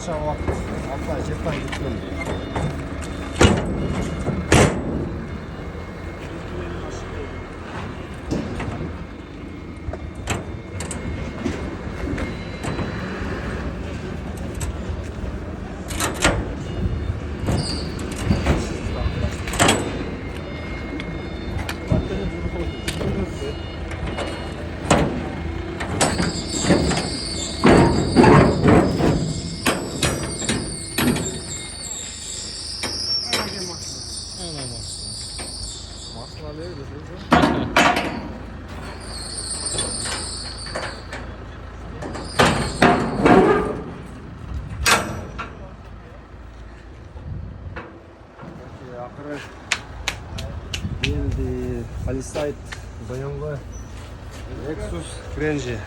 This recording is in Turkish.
Kança vakit. 6 ay, 7 ay gitmem. Akırı geldi. Palisade bayonlu Lexus Grange.